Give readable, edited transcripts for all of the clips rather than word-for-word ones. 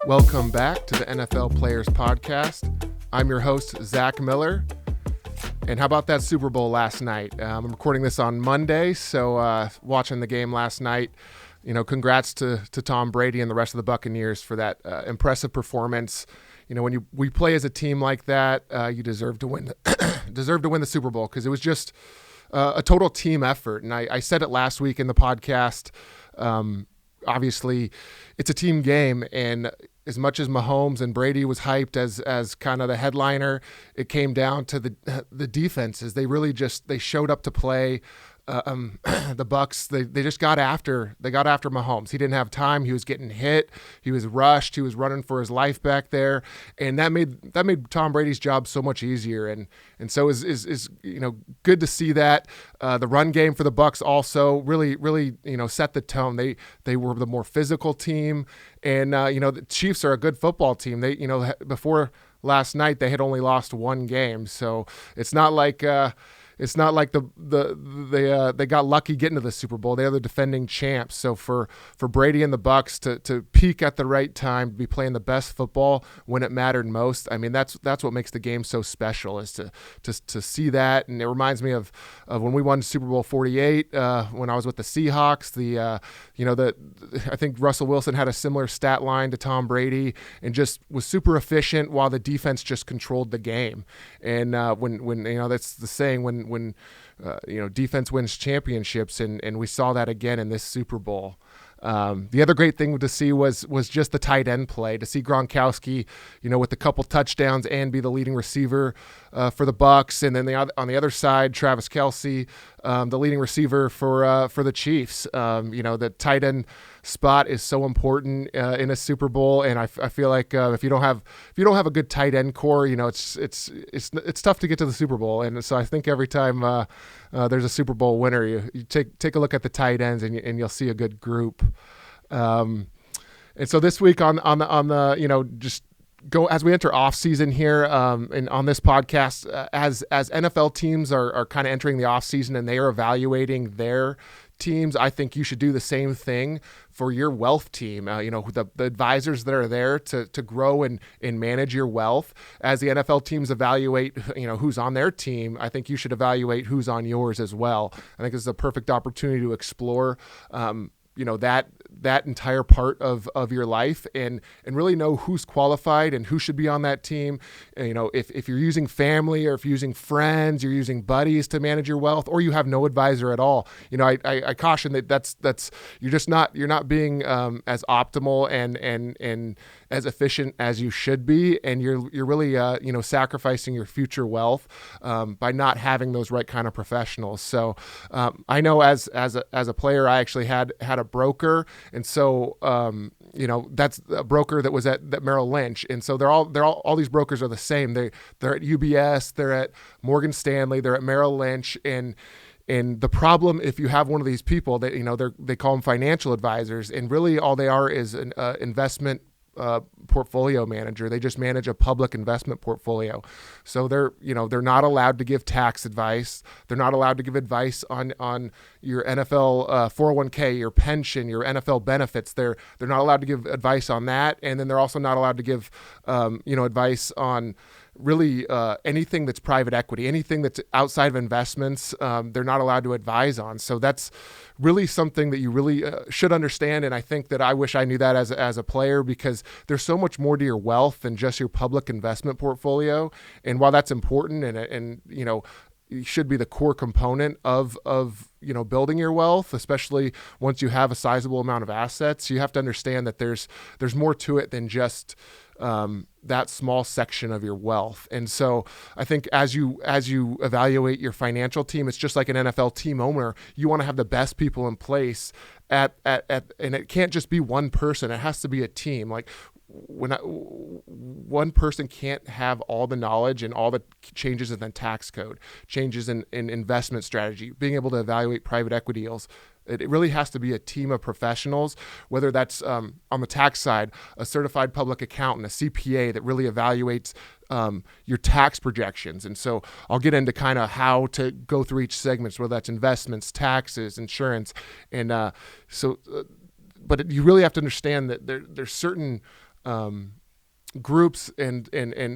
Welcome back to the NFL Players Podcast. I'm your host, Zach Miller. And how about that Super Bowl last night? I'm recording this on Monday, so watching the game last night, congrats to Tom Brady and the rest of the Buccaneers for that impressive performance. When we play as a team like that, you deserve to win the Super Bowl because it was just a total team effort. And I said it last week in the podcast. Obviously, it's a team game, and as much as Mahomes and Brady was hyped as kind of the headliner, it came down to the defenses. They really they showed up to play. The Bucs, they just got after Mahomes. He didn't have time. He was getting hit. He was rushed. He was running for his life back there, and that made Tom Brady's job so much easier. And so is good to see that. The run game for the Bucs also really set the tone. They were the more physical team, and the Chiefs are a good football team. They before last night they had only lost one game, so it's not like. It's not like they got lucky getting to the Super Bowl. They are the defending champs. So for Brady and the Bucs to peak at the right time, to be playing the best football when it mattered most. I mean, that's what makes the game so special, is to see that. And it reminds me of when we won Super Bowl 48 when I was with the Seahawks. I think Russell Wilson had a similar stat line to Tom Brady and just was super efficient while the defense just controlled the game. And when that's the saying, when defense wins championships, and we saw that again in this Super Bowl. The other great thing to see was just the tight end play, to see Gronkowski, with a couple touchdowns and be the leading receiver for the Bucs, and then on the other side, Travis Kelce, the leading receiver for the Chiefs. The tight end spot is so important in a Super Bowl, and I feel like if you don't have a good tight end core, it's tough to get to the Super Bowl. And so I think every time there's a Super Bowl winner, you take a look at the tight ends and you'll see a good group. And so this week on the just go as we enter off season here, and on this podcast, as NFL teams are kind of entering the off season and they are evaluating their teams, I think you should do the same thing for your wealth team. The advisors that are there to grow and manage your wealth. As the NFL teams evaluate, who's on their team, I think you should evaluate who's on yours as well. I think this is a perfect opportunity to explore, that entire part of your life and really know who's qualified and who should be on that team. If you're using family, or if you're using friends, you're using buddies to manage your wealth, or you have no advisor at all. I caution that's you're not being as optimal and as efficient as you should be, and you're really sacrificing your future wealth by not having those right kind of professionals. So I know as a player, I actually had a broker, and so that's a broker that was at Merrill Lynch, and so all these brokers are the same. They're at UBS, they're at Morgan Stanley, they're at Merrill Lynch, and the problem, if you have one of these people, that they call them financial advisors, and really all they are is an investment portfolio manager. They just manage a public investment portfolio. So they're not allowed to give tax advice. They're not allowed to give advice on your NFL 401k, your pension, your NFL benefits. They're not allowed to give advice on that. And then they're also not allowed to give advice on really anything that's private equity, anything that's outside of investments. They're not allowed to advise on. So that's really something that you really should understand. And I think that I wish I knew that as a player, because there's so much more to your wealth than just your public investment portfolio. And while that's important and it should be the core component of building your wealth, especially once you have a sizable amount of assets, you have to understand that there's more to it than just that small section of your wealth. And so I think as you evaluate your financial team, it's just like an NFL team owner. You want to have the best people in place and it can't just be one person. It has to be a team. Like one person can't have all the knowledge and all the changes in the tax code, changes in investment strategy, being able to evaluate private equity deals. It really has to be a team of professionals, whether that's on the tax side, a certified public accountant, a CPA that really evaluates your tax projections. And so I'll get into kind of how to go through each segment, whether that's investments, taxes, insurance. And but you really have to understand that there's certain groups, and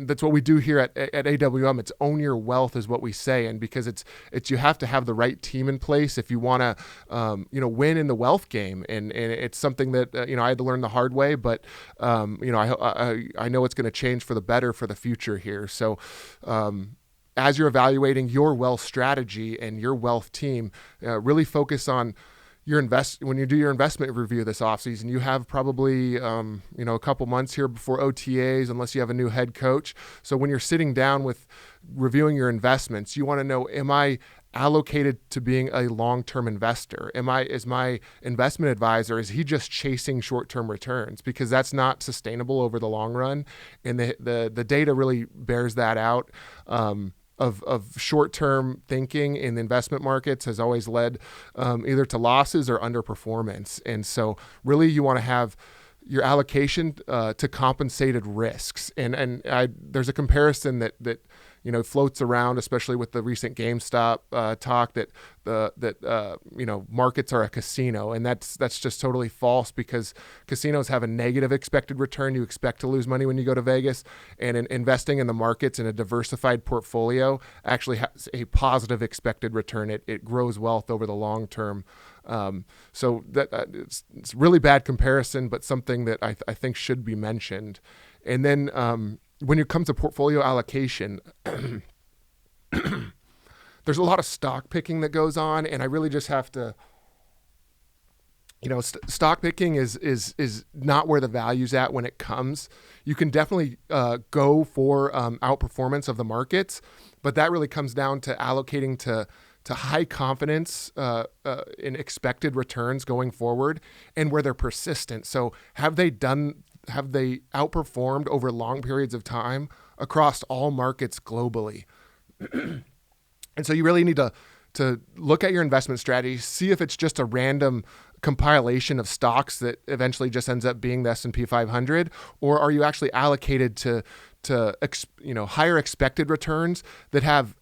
that's what we do here at AWM. It's own your wealth is what we say, and because it's you have to have the right team in place if you want to win in the wealth game, and it's something that I had to learn the hard way, but I know it's going to change for the better for the future here. So as you're evaluating your wealth strategy and your wealth team, really focus on when you do your investment review this offseason. You have probably a couple months here before OTAs, unless you have a new head coach. So when you're sitting down with reviewing your investments, you want to know, am I allocated to being a long-term investor? Is my investment advisor, is he just chasing short-term returns? Because that's not sustainable over the long run, and the data really bears that out. Of short-term thinking in the investment markets has always led either to losses or underperformance. And so really you want to have your allocation to compensated risks. And there's a comparison that floats around, especially with the recent GameStop talk, that markets are a casino, and that's just totally false, because casinos have a negative expected return. You expect to lose money when you go to Vegas, and investing in the markets in a diversified portfolio actually has a positive expected return. It grows wealth over the long term. So it's a really bad comparison, but something that I think should be mentioned. And then when it comes to portfolio allocation, there's a lot of stock picking that goes on, and I really just have to, stock picking is not where the value's at when it comes. You can definitely go for outperformance of the markets, but that really comes down to allocating to high confidence in expected returns going forward, and where they're persistent. So have they outperformed over long periods of time across all markets globally? And so you really need to look at your investment strategy, see if it's just a random compilation of stocks that eventually just ends up being the S&P 500, or are you actually allocated to higher expected returns that have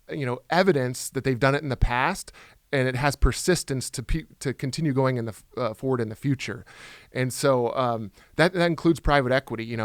evidence that they've done it in the past, and it has persistence to continue going in the forward in the future. And so that includes private equity.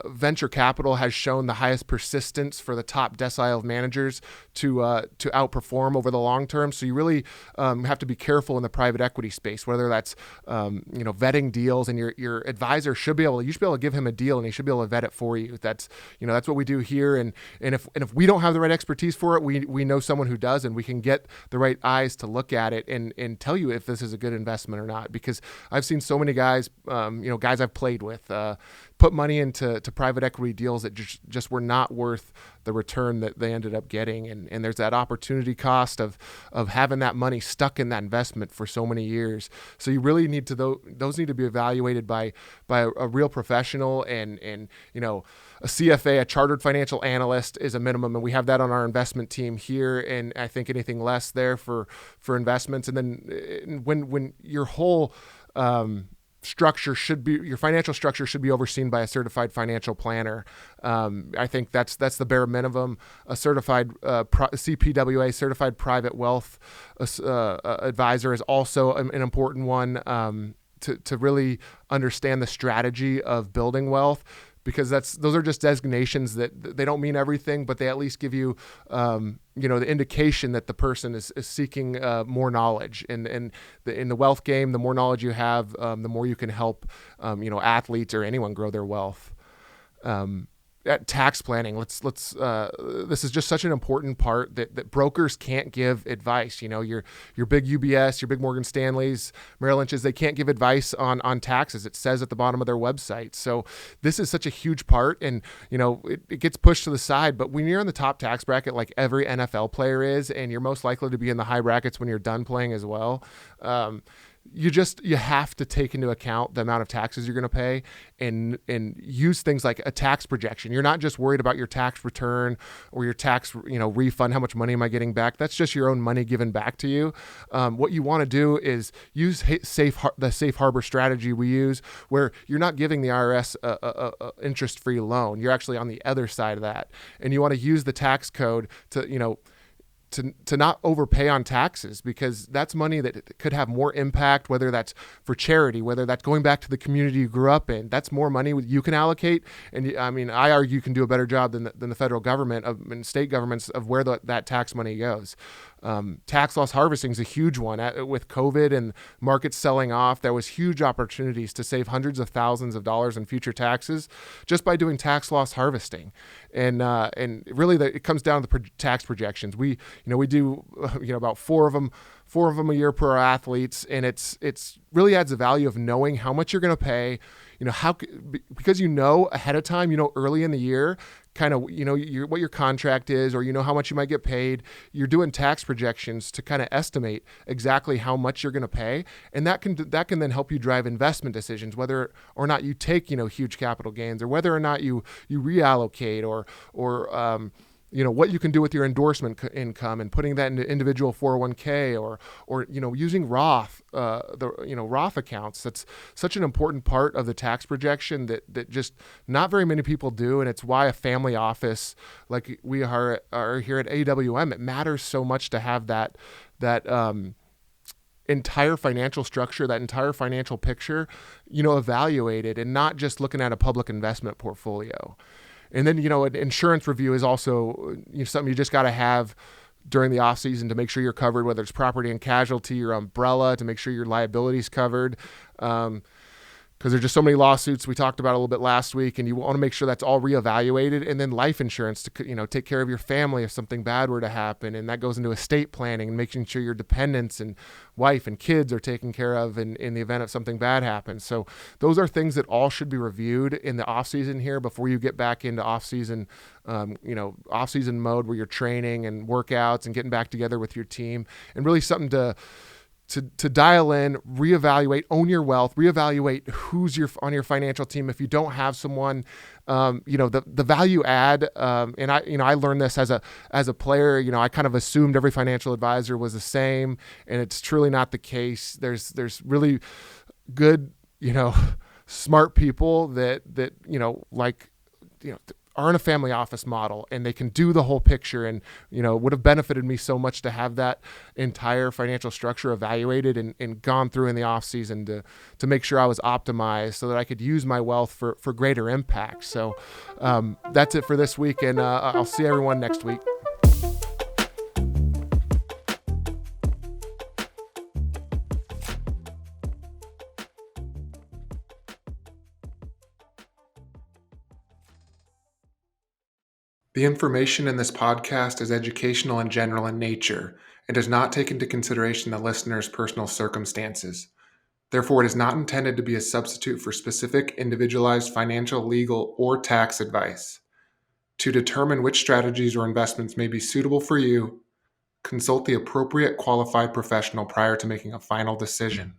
Venture capital has shown the highest persistence for the top decile of managers to outperform over the long term. So you really have to be careful in the private equity space, whether that's vetting deals, and your advisor you should be able to give him a deal, and he should be able to vet it for you. That's what we do here. And if we don't have the right expertise for it, we know someone who does, and we can get the right eyes to look at it and tell you if this is a good investment or not. Because I've seen so many guys, guys I've played with, put money into private equity deals that just were not worth the return that they ended up getting. And there's that opportunity cost of having that money stuck in that investment for so many years. So you really need to, those need to be evaluated by a real professional, and a CFA, a chartered financial analyst, is a minimum. And we have that on our investment team here. And I think anything less there for investments. And then when your whole, your financial structure should be overseen by a certified financial planner. I think that's the bare minimum. A certified CPWA, certified private wealth advisor, is also an important one to really understand the strategy of building wealth. Because those are just designations that they don't mean everything, but they at least give you, the indication that the person is seeking more knowledge. And in the wealth game, the more knowledge you have, the more you can help, athletes or anyone grow their wealth. At tax planning, this is just such an important part that brokers can't give advice. Your big UBS, your big Morgan Stanleys, Merrill Lynch's, they can't give advice on taxes. It says at the bottom of their website. So this is such a huge part, and it gets pushed to the side. But when you're in the top tax bracket, like every NFL player is, and you're most likely to be in the high brackets when you're done playing as well, you have to take into account the amount of taxes you're going to pay, and use things like a tax projection. You're not just worried about your tax return or your tax, refund. How much money am I getting back? That's just your own money given back to you. What you want to do is use the safe harbor strategy we use, where you're not giving the IRS a interest-free loan. You're actually on the other side of that, and you want to use the tax code to, to not overpay on taxes, because that's money that could have more impact, whether that's for charity, whether that's going back to the community you grew up in. That's more money you can allocate. And I mean, I argue you can do a better job than the federal government and state governments of where that tax money goes. Tax loss harvesting is a huge one. With COVID and markets selling off, there was huge opportunities to save hundreds of thousands of dollars in future taxes just by doing tax loss harvesting. And really, it comes down to the tax projections. We do about four of them a year per our athletes, and it's really adds the value of knowing how much you're going to pay. Because ahead of time, early in the year, kind of what your contract is, or how much you might get paid. You're doing tax projections to kind of estimate exactly how much you're going to pay, and that can then help you drive investment decisions, whether or not you take huge capital gains, or whether or not you reallocate, or what you can do with your endorsement income and putting that into individual 401k, or using Roth, Roth accounts. That's such an important part of the tax projection that just not very many people do. And it's why a family office like we are here at AWM, it matters so much to have that entire financial structure, that entire financial picture, evaluated, and not just looking at a public investment portfolio. And then, an insurance review is also something you just got to have during the off season to make sure you're covered, whether it's property and casualty, your umbrella, to make sure your liability is covered. Because there's just so many lawsuits we talked about a little bit last week, and you want to make sure that's all reevaluated. And then life insurance to take care of your family if something bad were to happen, and that goes into estate planning and making sure your dependents and wife and kids are taken care of in the event of something bad happens. So those are things that all should be reviewed in the off season here before you get back into off season mode, where you're training and workouts and getting back together with your team, and really something to dial in, reevaluate, own your wealth, reevaluate who's on your financial team. If you don't have someone, the value add, and I learned this as a player. I kind of assumed every financial advisor was the same, and it's truly not the case. There's really good, smart people that are in a family office model, and they can do the whole picture, and would have benefited me so much to have that entire financial structure evaluated and gone through in the off season to make sure I was optimized so that I could use my wealth for greater impact. So that's it for this week, and I'll see everyone next week. The information in this podcast is educational and general in nature and does not take into consideration the listener's personal circumstances. Therefore, it is not intended to be a substitute for specific individualized financial, legal, or tax advice. To determine which strategies or investments may be suitable for you, consult the appropriate qualified professional prior to making a final decision.